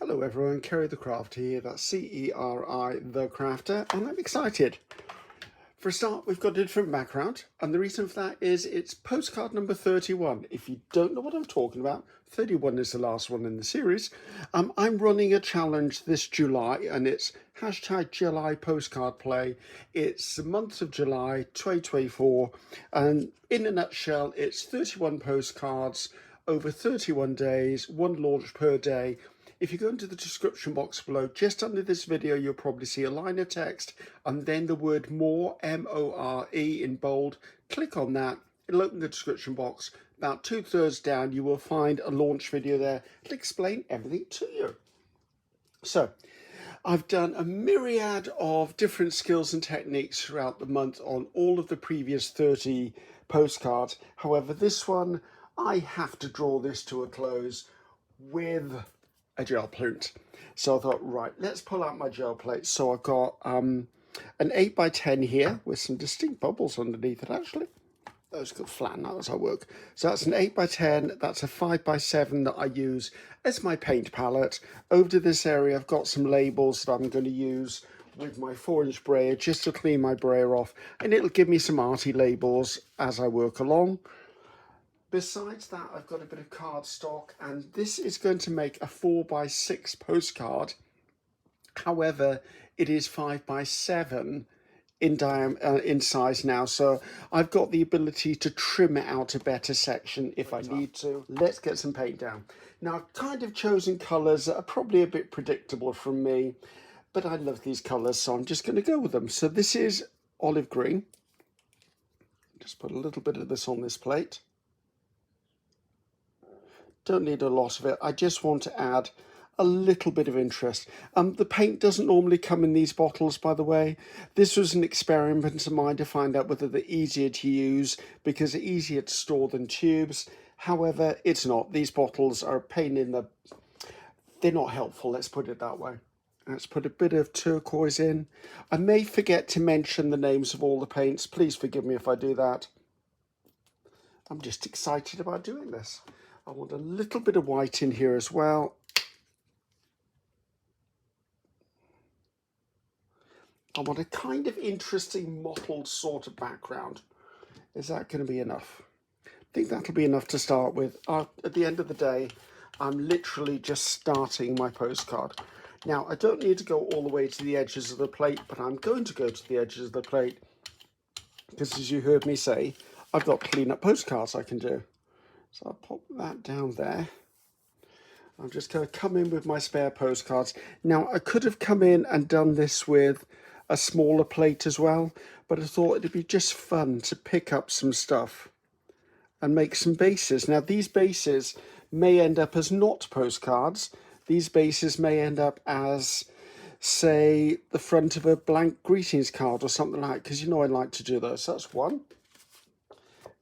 Hello everyone, Ceri the Crafter here, that's C-E-R-I the Crafter, and I'm excited. For a start, we've got a different background, and the reason for that is it's postcard number 31. If you don't know what I'm talking about, 31 is the last one in the series. I'm running a challenge this July, and it's hashtag GelyPostcardPlay. It's the month of July 2024, and in a nutshell, it's 31 postcards over 31 days, one launch per day. If you go into the description box below, just under this video, you'll probably see a line of text and then the word more, M-O-R-E in bold. Click on that, it'll open the description box. About 2/3 down, you will find a launch video there. It'll explain everything to you. So, I've done a myriad of different skills and techniques throughout the month on all of the previous 30 postcards. However, this one, I have to draw this to a close with a gel plate. So I thought, right, let's pull out my gel plate. So I've got an 8x10 here with some distinct bubbles underneath it actually. Those could flatten out as I work. So that's an 8x10, that's a 5x7 that I use as my paint palette. Over to this area I've got some labels that I'm going to use with my 4-inch brayer just to clean my brayer off, and it'll give me some arty labels as I work along. Besides that, I've got a bit of cardstock, and this is going to make a 4x6 postcard. However, it is 5x7 in size now, so I've got the ability to trim it out a better section if I need to. Let's get some paint down. Now, I've kind of chosen colours that are probably a bit predictable from me, but I love these colours, so I'm just going to go with them. So this is olive green. Just put a little bit of this on this plate. Don't need a lot of it. I just want to add a little bit of interest. The paint doesn't normally come in these bottles, by the way. This was an experiment of mine to find out whether they're easier to use because they're easier to store than tubes. However, it's not. These bottles are a pain in the... They're not helpful, let's put it that way. Let's put a bit of turquoise in. I may forget to mention the names of all the paints. Please forgive me if I do that. I'm just excited about doing this. I want a little bit of white in here as well. I want a kind of interesting mottled sort of background. Is that going to be enough? I think that'll be enough to start with. At the end of the day, I'm literally just starting my postcard. Now, I don't need to go all the way to the edges of the plate, but I'm going to go to the edges of the plate because, as you heard me say, I've got clean-up postcards I can do. So I'll pop that down there. I'm just going to come in with my spare postcards. Now, I could have come in and done this with a smaller plate as well, but I thought it'd be just fun to pick up some stuff and make some bases. Now, these bases may end up as not postcards. These bases may end up as, say, the front of a blank greetings card or something like that, because you know I like to do those. So that's one.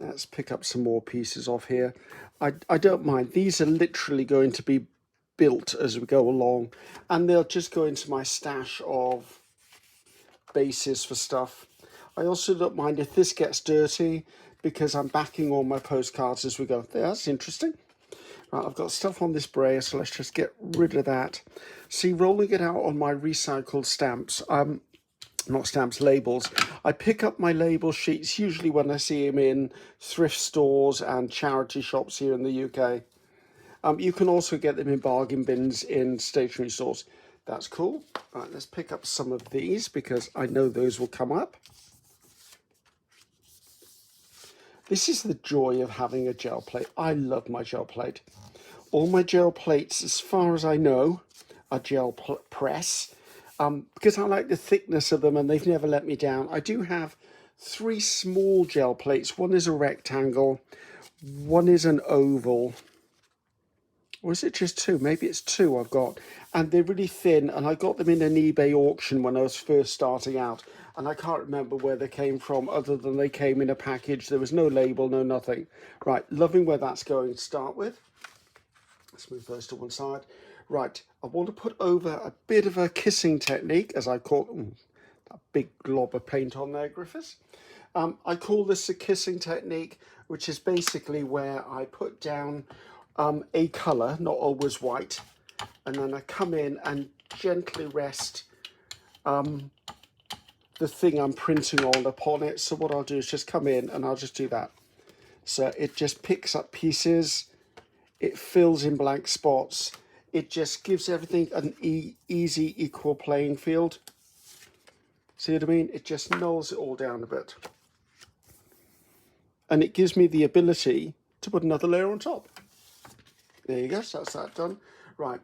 Let's pick up some more pieces off here. I don't mind. These are literally going to be built as we go along, and they'll just go into my stash of bases for stuff. I also don't mind if this gets dirty because I'm backing all my postcards as we go. That's interesting. Right, I've got stuff on this brayer, so let's just get rid of that. See, rolling it out on my recycled stamps, not stamps, labels. I pick up my label sheets usually when I see them in thrift stores and charity shops here in the UK. You can also get them in bargain bins in stationery stores. That's cool. All right, let's pick up some of these because I know those will come up. This is the joy of having a gel plate. I love my gel plate. All my gel plates, as far as I know, are gel press. Because I like the thickness of them and they've never let me down. I do have 3 small gel plates. One is a rectangle, one is an oval. Or is it just 2? Maybe it's 2 I've got. And they're really thin, and I got them in an eBay auction when I was first starting out. And I can't remember where they came from other than they came in a package. There was no label, no nothing. Right, loving where that's going to start with. Let's move those to one side. Right, I want to put over a bit of a kissing technique, as I call it. That big glob of paint on there, Griffiths. I call this a kissing technique, which is basically where I put down a colour, not always white, and then I come in and gently rest the thing I'm printing on upon it. So what I'll do is just come in and I'll just do that. So it just picks up pieces, it fills in blank spots, it just gives everything an easy, equal playing field. See what I mean? It just nulls it all down a bit. And it gives me the ability to put another layer on top. There you go, so that's that done. Right,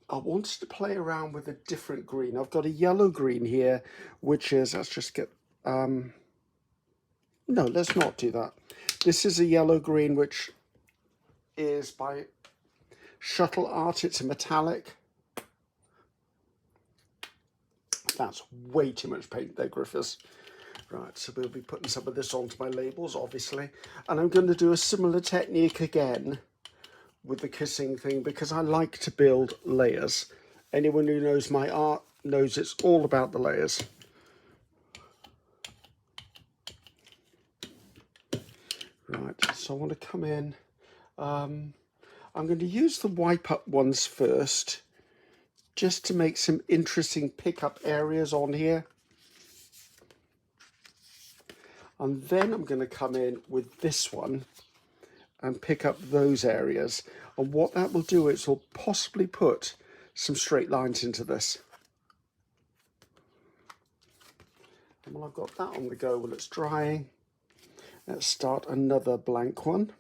I wanted to play around with a different green. I've got a yellow green here, which is, let's just get, no, let's not do that. This is a yellow green, which is by Shuttle Art. It's a metallic. That's way too much paint there, Griffiths. Right, so we'll be putting some of this onto my labels, obviously. And I'm going to do a similar technique again with the kissing thing, because I like to build layers. Anyone who knows my art knows it's all about the layers. Right, so I want to come in. I'm going to use the wipe up ones first, just to make some interesting pickup areas on here. And then I'm going to come in with this one and pick up those areas. And what that will do is will possibly put some straight lines into this. And while I've got that on the go while it's drying, let's start another blank one.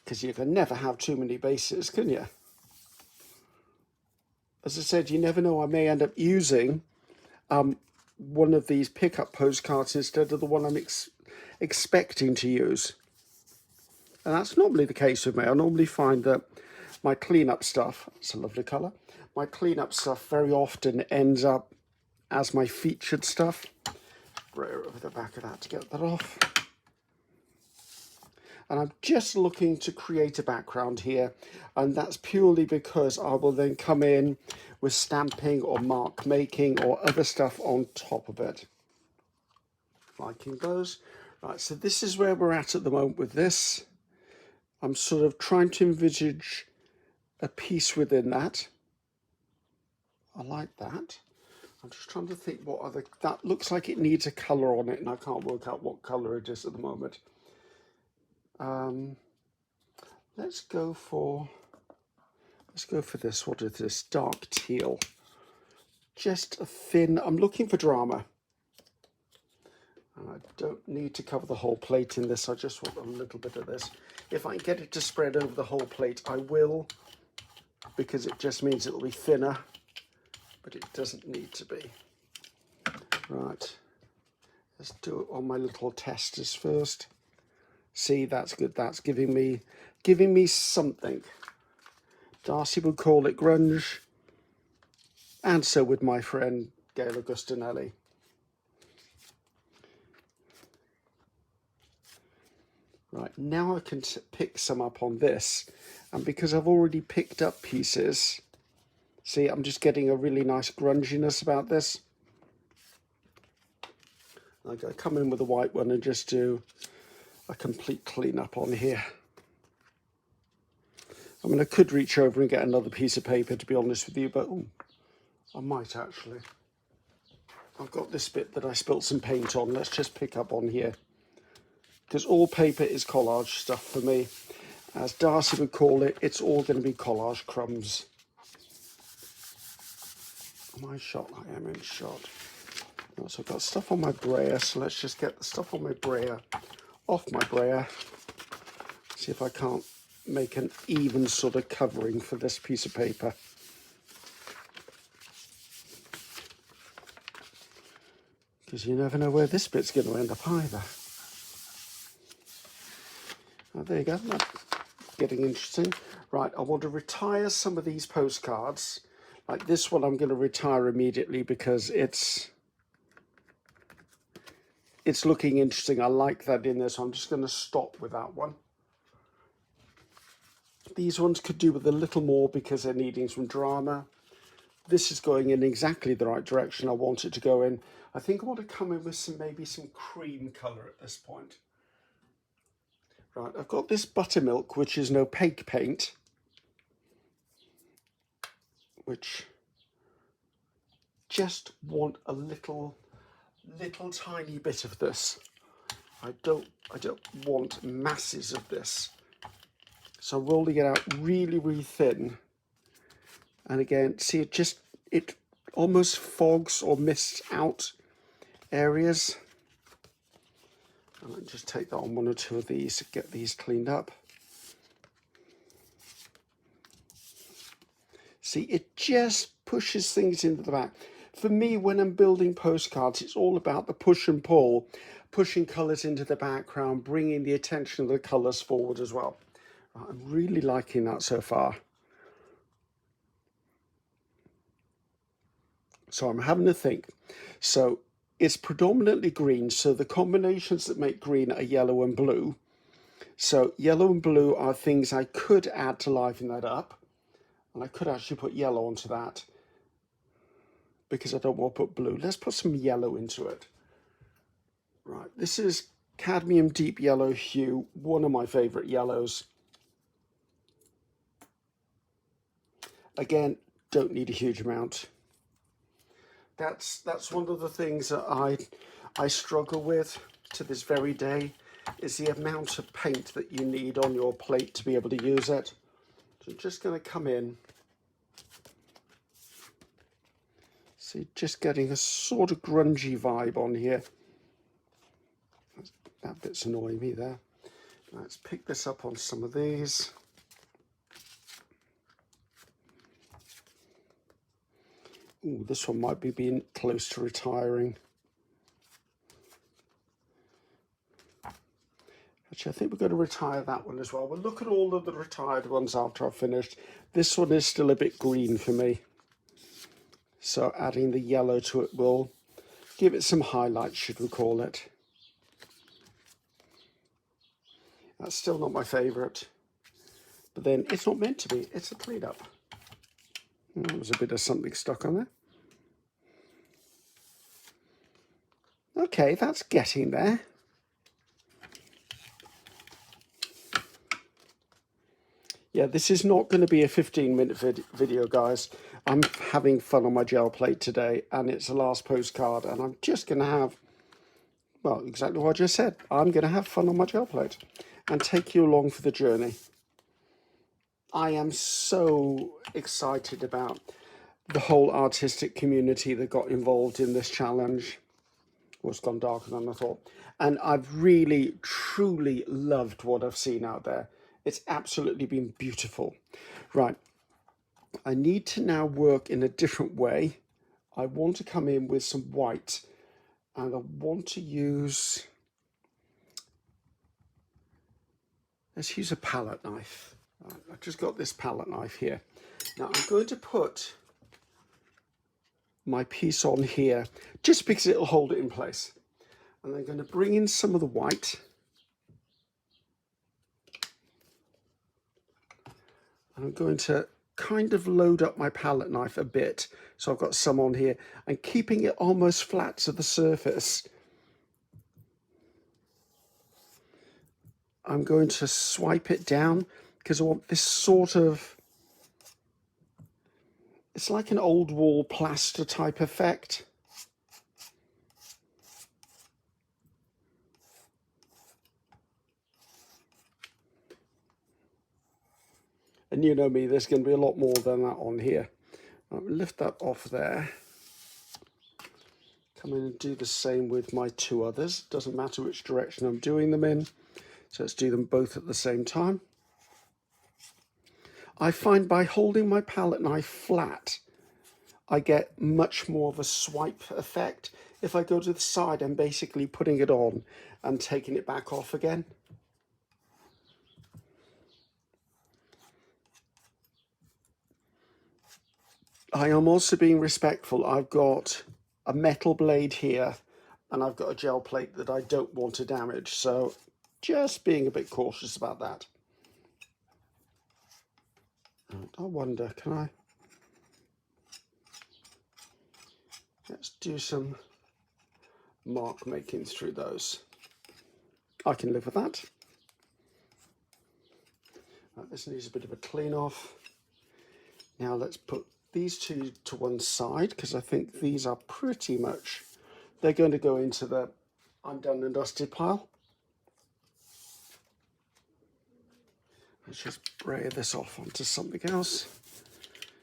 Because you can never have too many bases, can you? As I said, you never know, I may end up using one of these pickup postcards instead of the one I'm expecting to use. And that's normally the case with me. I normally find that my cleanup stuff, it's a lovely colour, my cleanup stuff very often ends up as my featured stuff. Right over the back of that to get that off. And I'm just looking to create a background here, and that's purely because I will then come in with stamping or mark making or other stuff on top of it. Liking those. Right, so this is where we're at the moment with this. I'm sort of trying to envisage a piece within that. I like that. I'm just trying to think what other, that looks like it needs a colour on it, and I can't work out what colour it is at the moment. Let's go for this. What is this? Dark teal. Just a thin, I'm looking for drama. And I don't need to cover the whole plate in this. I just want a little bit of this. If I can get it to spread over the whole plate, I will, because it just means it'll be thinner, but it doesn't need to be. Right. Let's do it on my little testers first. See, that's good. That's giving me something. Darcy would call it grunge, and so would my friend Gely. Right, now I can pick some up on this, and because I've already picked up pieces, see, I'm just getting a really nice grunginess about this. I'm going to come in with a white one and just do a complete cleanup on here. I mean, I could reach over and get another piece of paper, to be honest with you, but I might actually. I've got this bit that I spilt some paint on. Let's just pick up on here, because all paper is collage stuff for me. As Darcy would call it, it's all going to be collage crumbs. Am I shot? I am in shot. So I've got stuff on my brayer, so let's just get the stuff on my brayer off my brayer. See if I can't make an even sort of covering for this piece of paper. Because you never know where this bit's going to end up either. Oh, there you go. That's getting interesting. Right, I want to retire some of these postcards. Like this one I'm going to retire immediately because it's looking interesting. I like that in there, so I'm just going to stop with that one. These ones could do with a little more because they're needing some drama. This is going in exactly the right direction I want it to go in. I think I want to come in with maybe some cream colour at this point. Right, I've got this buttermilk, which is an opaque paint. which just want a little tiny bit of this. I don't want masses of this. So I'm rolling it out really, really thin. And again, see, it almost fogs or mists out areas. And I'll just take that on one or two of these to get these cleaned up. See, it just pushes things into the back. For me, when I'm building postcards, it's all about the push and pull, pushing colours into the background, bringing the attention of the colours forward as well. I'm really liking that so far. So I'm having to think. So it's predominantly green, so the combinations that make green are yellow and blue. So yellow and blue are things I could add to liven that up. And I could actually put yellow onto that because I don't want to put blue. Let's put some yellow into it. Right, this is cadmium deep yellow hue, one of my favourite yellows. Again, don't need a huge amount. That's one of the things that I struggle with to this very day, is the amount of paint that you need on your plate to be able to use it. So I'm just going to come in. See, just getting a sort of grungy vibe on here. That bit's annoying me there. Let's pick this up on some of these. Ooh, this one might be being close to retiring. Actually, I think we're going to retire that one as well. We'll look at all of the retired ones after I've finished. This one is still a bit green for me. So adding the yellow to it will give it some highlights, should we call it. That's still not my favourite. But then it's not meant to be. It's a clean-up. There was a bit of something stuck on there. Okay, that's getting there. Yeah, this is not going to be a 15-minute video, guys. I'm having fun on my gel plate today, and it's the last postcard, and I'm just going to have, well, exactly what I just said. I'm going to have fun on my gel plate and take you along for the journey. I am so excited about the whole artistic community that got involved in this challenge. Well, it's gone darker than I thought. And I've really, truly loved what I've seen out there. It's absolutely been beautiful. Right, I need to now work in a different way. I want to come in with some white, and I want to use, let's use a palette knife. Right, I've just got this palette knife here. Now I'm going to put my piece on here just because it'll hold it in place. And I'm going to bring in some of the white. And I'm going to kind of load up my palette knife a bit. So I've got some on here and keeping it almost flat to the surface. I'm going to swipe it down because I want this sort of, it's like an old wall plaster type effect. And you know me, there's going to be a lot more than that on here. I'll lift that off there. Come in and do the same with my two others. Doesn't matter which direction I'm doing them in. So let's do them both at the same time. I find by holding my palette knife flat, I get much more of a swipe effect. If I go to the side, I'm basically putting it on and taking it back off again. I am also being respectful. I've got a metal blade here and I've got a gel plate that I don't want to damage. So just being a bit cautious about that. I wonder, can I? Let's do some mark making through those. I can live with that. Right, this needs a bit of a clean off. Now let's put these two to one side, because I think these are pretty much, they're going to go into the I'm done and dusted pile. Let's just spray this off onto something else.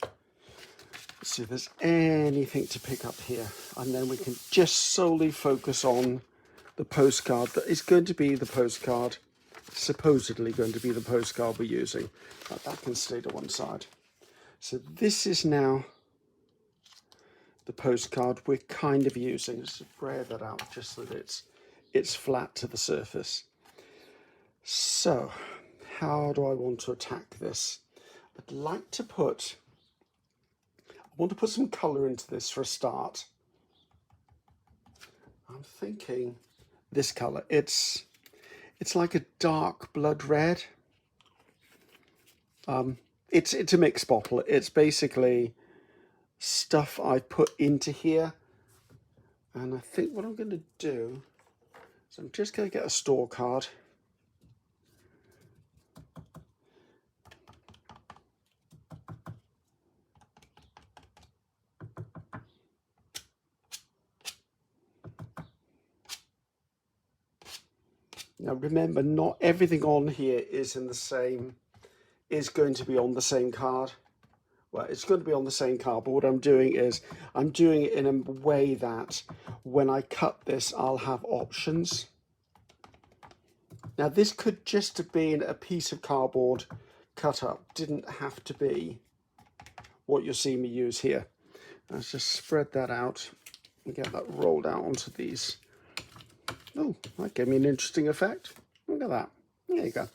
Let's see if there's anything to pick up here, and then we can just solely focus on the postcard that is going to be the postcard, supposedly going to be the postcard we're using. But that can stay to one side. So this is now the postcard we're kind of using. Let's spray that out just so that it's flat to the surface. So how do I want to attack this? I'd like to put, I want to put some colour into this for a start. I'm thinking this colour. It's like a dark blood red. It's a mixed bottle. It's basically stuff I put into here. And I think what I'm going to do is I'm just going to get a store card. Now remember, not everything on here is going to be on the same card. Well, it's going to be on the same card, but what I'm doing is I'm doing it in a way that when I cut this, I'll have options. Now this could just have been a piece of cardboard cut up, didn't have to be what you'll see me use here. Let's just spread that out and get that rolled out onto these. Oh, that gave me an interesting effect. Look at that. There you go.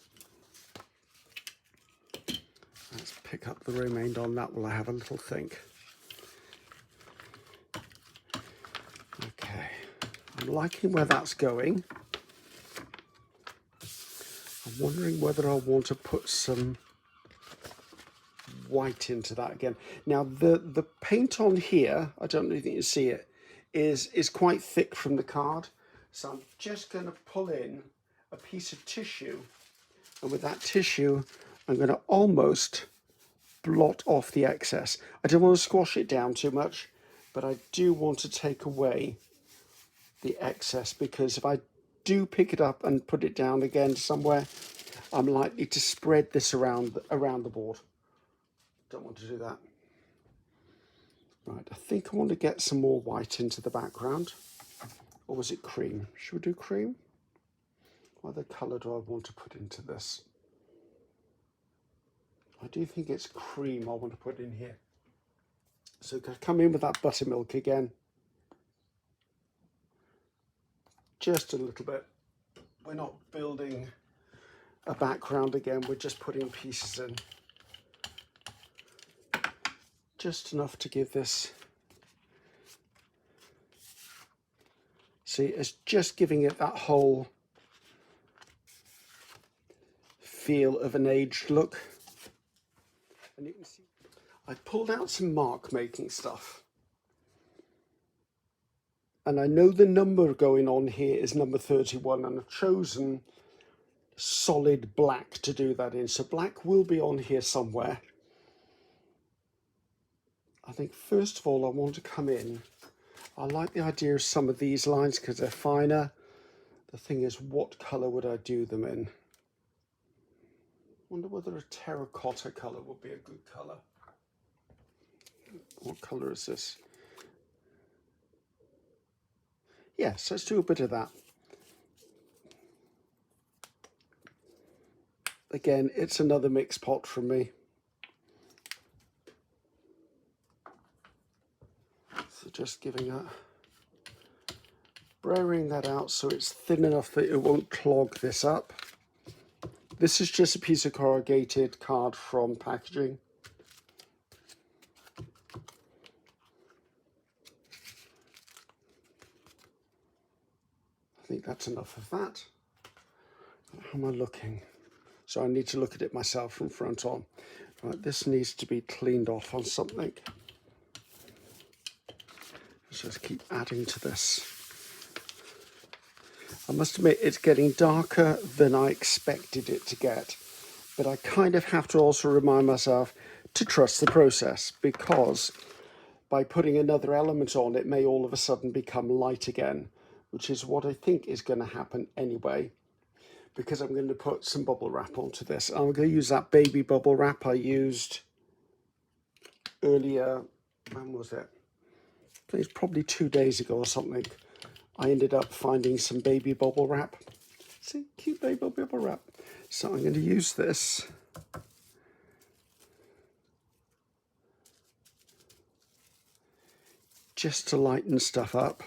Let's pick up the remainder on that while I have a little think. Okay, I'm liking where that's going. I'm wondering whether I want to put some white into that again. Now the paint on here, I don't really think you see it, is quite thick from the card. So I'm just going to pull in a piece of tissue, and with that tissue I'm going to almost blot off the excess. I don't want to squash it down too much, but I do want to take away the excess, because if I do pick it up and put it down again somewhere, I'm likely to spread this around the board. Don't want to do that. Right, I think I want to get some more white into the background. Or was it cream? Should we do cream? What other colour do I want to put into this? I do think it's cream I want to put in here. So come in with that buttermilk again. Just a little bit. We're not building a background again, we're just putting pieces in. Just enough to give this, see, it's just giving it that whole feel of an aged look. And you can see I pulled out some mark making stuff. And I know the number going on here is number 31, and I've chosen solid black to do that in. So black will be on here somewhere. I think first of all I want to come in. I like the idea of some of these lines because they're finer. The thing is, what colour would I do them in? I wonder whether a terracotta colour would be a good colour. What colour is this? Yes, let's do a bit of that. Again, it's another mixed pot from me. So just giving a, browing that out so it's thin enough that it won't clog this up. This is just a piece of corrugated card from packaging. I think that's enough of that. How am I looking? So I need to look at it myself from front on. Right, this needs to be cleaned off on something. Let's just keep adding to this. I must admit it's getting darker than I expected it to get, but I kind of have to also remind myself to trust the process, because by putting another element on, it may all of a sudden become light again, which is what I think is going to happen anyway, because I'm going to put some bubble wrap onto this. I'm going to use that baby bubble wrap I used earlier. When was it? It's probably 2 days ago or something. I ended up finding some baby bubble wrap. See, cute baby bubble wrap. So I'm going to use this. Just to lighten stuff up.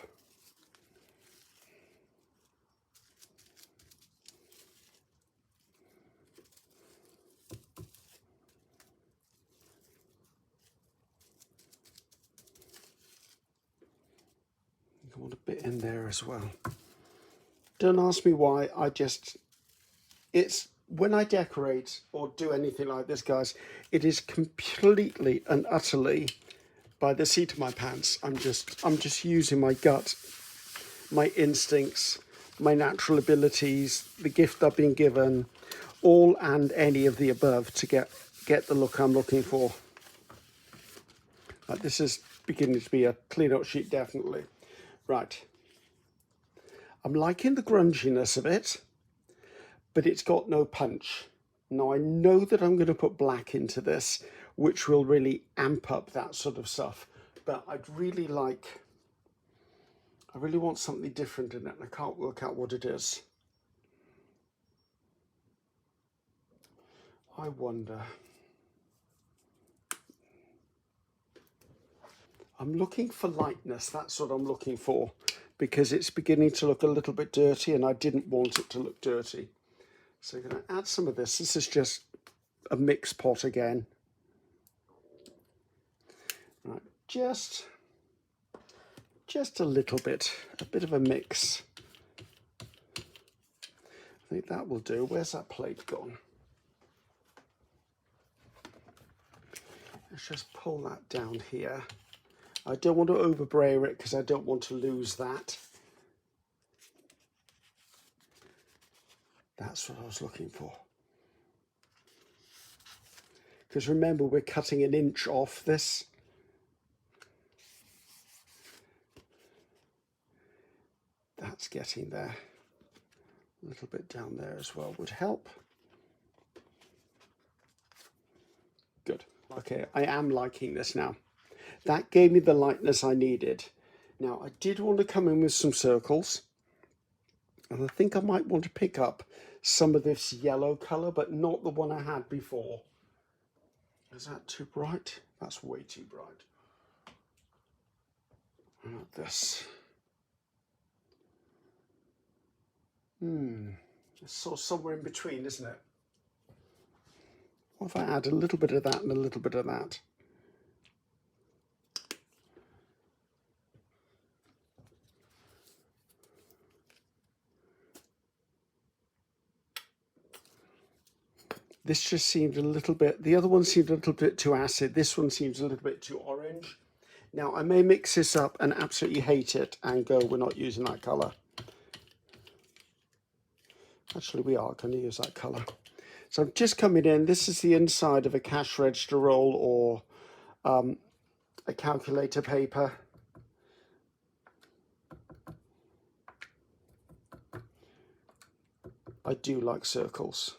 I want a bit in there as well. Don't ask me why, it's when I decorate or do anything like this, guys, it is completely and utterly by the seat of my pants. I'm just using my gut, my instincts, my natural abilities, the gift I've been given, all and any of the above to get the look I'm looking for. This is beginning to be a clean-up sheet, definitely. Right. I'm liking the grunginess of it, but it's got no punch. Now, I know that I'm going to put black into this, which will really amp up that sort of stuff. But I really want something different in it, and I can't work out what it is. I wonder. I'm looking for lightness. That's what I'm looking for, because it's beginning to look a little bit dirty, and I didn't want it to look dirty. So I'm going to add some of this. This is just a mix pot again. Right, just a little bit, a bit of a mix. I think that will do. Where's that plate gone? Let's just pull that down here. I don't want to overbrayer it because I don't want to lose that. That's what I was looking for. Because remember, we're cutting 1 inch off this. That's getting there. A little bit down there as well would help. Good. Okay, I am liking this now. That gave me the lightness I needed. Now, I did want to come in with some circles. And I think I might want to pick up some of this yellow colour, but not the one I had before. Is that too bright? That's way too bright. How about this? It's sort of somewhere in between, isn't it? What if I add a little bit of that and a little bit of that? This just seemed a little bit, the other one seemed a little bit too acid. This one seems a little bit too orange. Now, I may mix this up and absolutely hate it and go, we're not using that colour. Actually, we are going to use that colour. So I'm just coming in. This is the inside of a cash register roll or a calculator paper. I do like circles.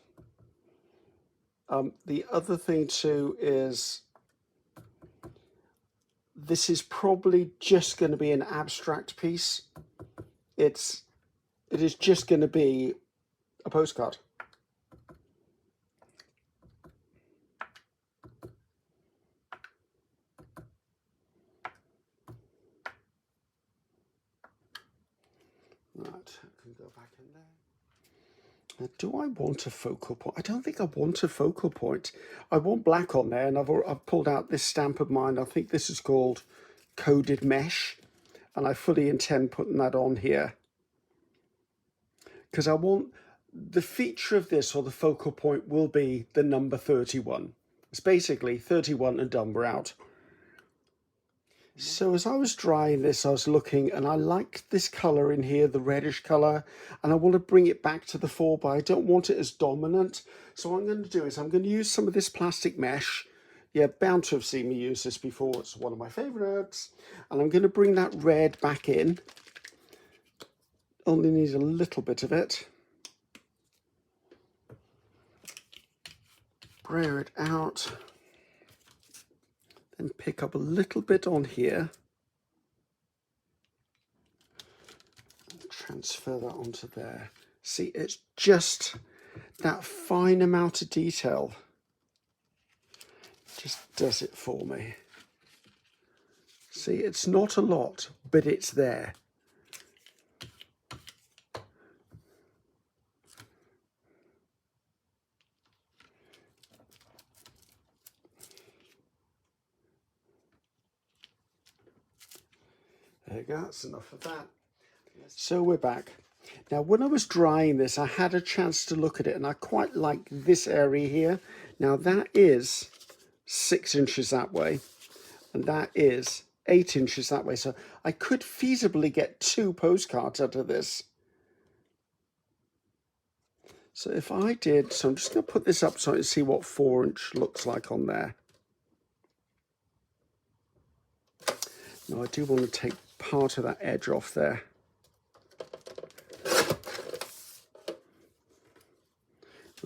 The other thing too is this is probably just going to be an abstract piece. It is just going to be a postcard. Right, I can go back in there. Now, do I want a focal point? I don't think I want a focal point. I want black on there, and I've pulled out this stamp of mine. I think this is called Coded Mesh, and I fully intend putting that on here. Because I want the feature of this, or the focal point, will be the number 31. It's basically 31 and done, we're out. So as I was drying this, I was looking, and I like this colour in here, the reddish colour, and I want to bring it back to the fore, but I don't want it as dominant. So what I'm going to do is I'm going to use some of this plastic mesh You're bound to have seen me use this before. It's one of my favourites. And I'm going to bring that red back in. Only need a little bit of it. Brayer it out. Then pick up a little bit on here. And transfer that onto there. See, it's just that fine amount of detail. Just does it for me. See, it's not a lot, but it's there. There you go, that's enough of that. So we're back. Now, when I was drying this, I had a chance to look at it, and I quite like this area here. Now, that is 6 inches that way, and that is 8 inches that way. So I could feasibly get 2 postcards out of this. So if I did, so I'm just going to put this up so I can see what 4-inch looks like on there. Now, I do want to take part of that edge off there.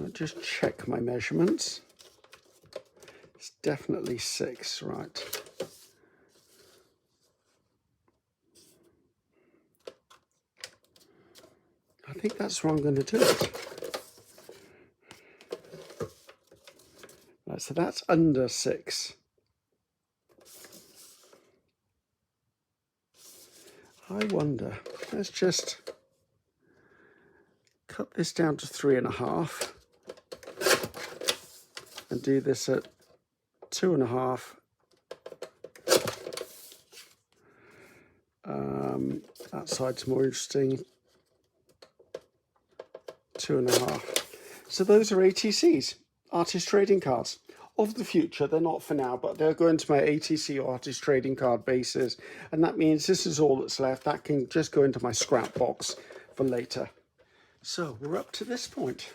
I'll just check my measurements. It's definitely 6, right. I think that's where I'm going to do it. Right, so that's under 6. I wonder, let's just cut this down to 3.5 and do this at 2.5. That side's more interesting. 2.5. So those are ATCs, artist trading cards. Of the future, they're not for now, but they'll go into my ATC artist trading card bases, and that means this is all that's left. That can just go into my scrap box for later. So we're up to this point.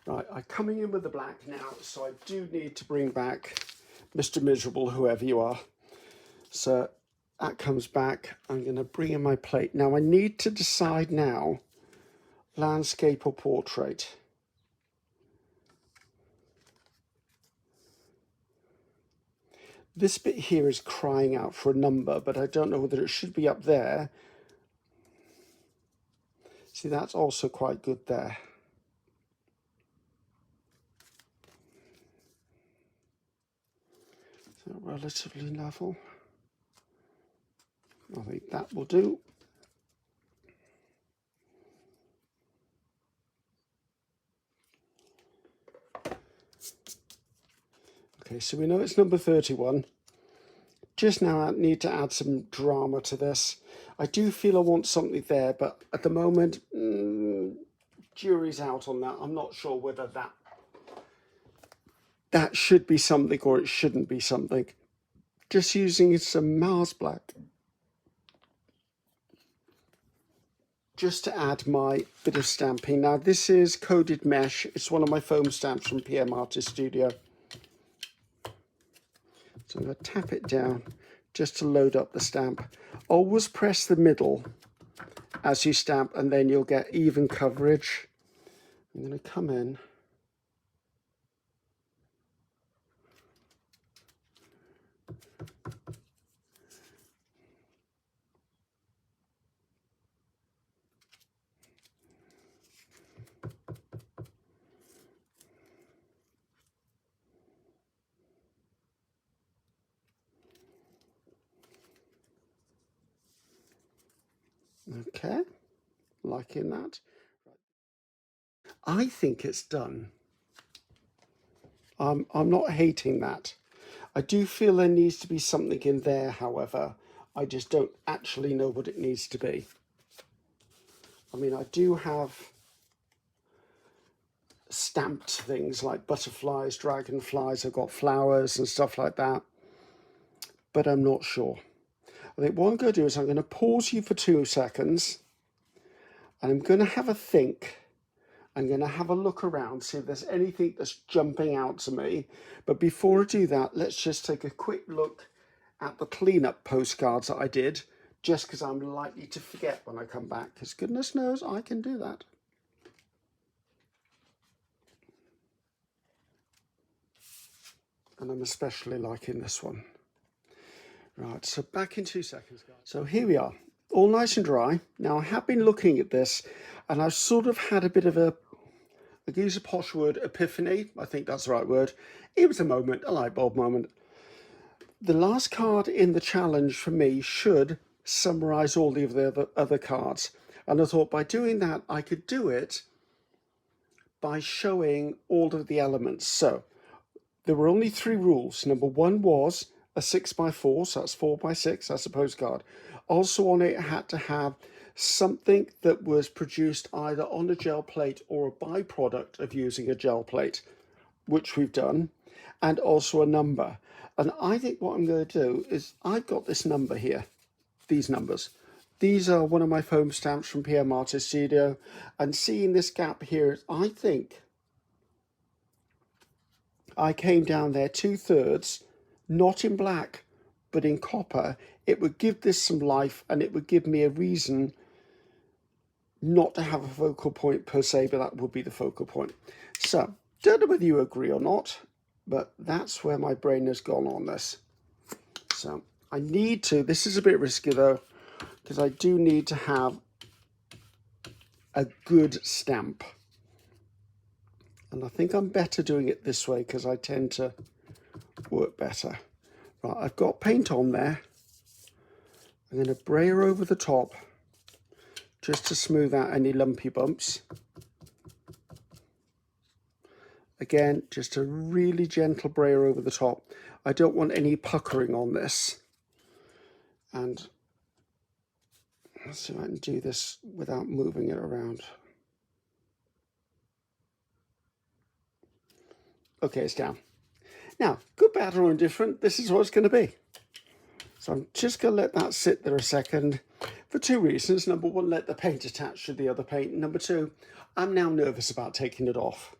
Right, I'm coming in with the black now, so I do need to bring back Mr. Miserable, whoever you are. So that comes back. I'm going to bring in my plate. Now I need to decide now, landscape or portrait. This bit here is crying out for a number, but I don't know whether it should be up there. See, that's also quite good there. So relatively level. I think that will do. Okay, so we know it's number 31. Just now I need to add some drama to this. I do feel I want something there, but at the moment, jury's out on that. I'm not sure whether that should be something or it shouldn't be something. Just using some Mars Black. Just to add my bit of stamping. Now this is Coded Mesh. It's one of my foam stamps from PM Artist Studio. So I'm going to tap it down just to load up the stamp. Always press the middle as you stamp and then you'll get even coverage. I'm going to come in. Okay, liking that. I think it's done. I'm not hating that. I do feel there needs to be something in there, however. I just don't actually know what it needs to be. I mean, I do have stamped things like butterflies, dragonflies, I've got flowers and stuff like that, but I'm not sure. I think what I'm going to do is I'm going to pause you for 2 seconds and I'm going to have a think I'm going to have a look around, see if there's anything that's jumping out to me. But before I do that, let's just take a quick look at the cleanup postcards that I did, just because I'm likely to forget when I come back, because goodness knows I can do that. And I'm especially liking this one. Right, so back in 2 seconds, guys. So here we are, all nice and dry. Now, I have been looking at this, and I've sort of had a bit of a use a posh word, epiphany. I think that's the right word. It was a moment, a light bulb moment. The last card in the challenge for me should summarize all the other cards. And I thought by doing that, I could do it by showing all of the elements. So there were only 3 rules. Number 1 was a 6x4, so that's 4x6, that's a postcard. Also on it had to have something that was produced either on a gel plate or a byproduct of using a gel plate, which we've done, and also a number. And I think what I'm going to do is, I've got this number here, these numbers. These are one of my foam stamps from PM Artist Studio, and seeing this gap here, I think I came down there 2/3, not in black, but in copper. It would give this some life, and it would give me a reason not to have a focal point per se, but that would be the focal point. So, don't know whether you agree or not, but that's where my brain has gone on this. So, I need to, this is a bit risky though, because I do need to have a good stamp. And I think I'm better doing it this way, because I tend to work better. Right, I've got paint on there. I'm going to brayer over the top, just to smooth out any lumpy bumps. Again, just a really gentle brayer over the top. I don't want any puckering on this. And let's see if I can do this without moving it around. Okay, it's down. Now, good, bad, or indifferent, this is what it's going to be. So I'm just going to let that sit there a second for 2 reasons. Number 1, let the paint attach to the other paint. Number 2, I'm now nervous about taking it off.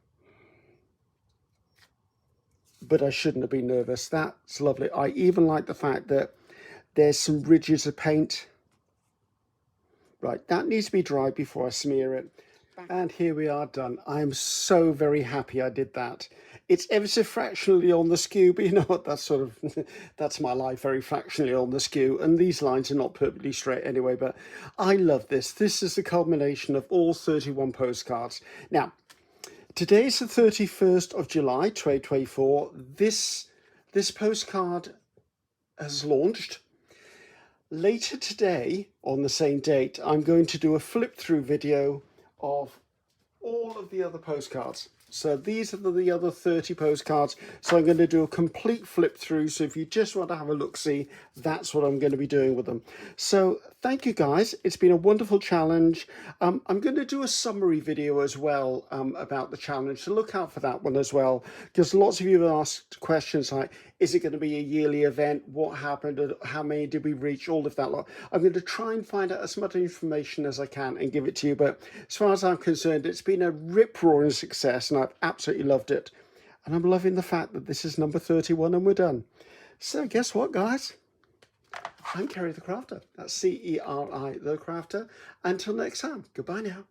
But I shouldn't have been nervous. That's lovely. I even like the fact that there's some ridges of paint. Right, that needs to be dry before I smear it. And here we are done. I'm so very happy I did that. It's ever so fractionally on the skew, but you know what, that's sort of, that's my life, very fractionally on the skew. And these lines are not perfectly straight anyway, but I love this. This is the culmination of all 31 postcards. Now, today is the 31st of July, 2024. This postcard has launched. Later today, on the same date, I'm going to do a flip through video of all of the other postcards. So these are the other 30 postcards. So I'm going to do a complete flip through. So if you just want to have a look-see, that's what I'm going to be doing with them. So thank you guys. It's been a wonderful challenge. I'm going to do a summary video as well about the challenge. So look out for that one as well, because lots of you have asked questions like, is it going to be a yearly event? What happened? How many did we reach? All of that lot. I'm going to try and find out as much information as I can and give it to you. But as far as I'm concerned, it's been a rip-roaring success, and I've absolutely loved it. And I'm loving the fact that this is number 31 and we're done. So guess what, guys? I'm Ceri the Crafter. That's Ceri the Crafter. Until next time, goodbye now.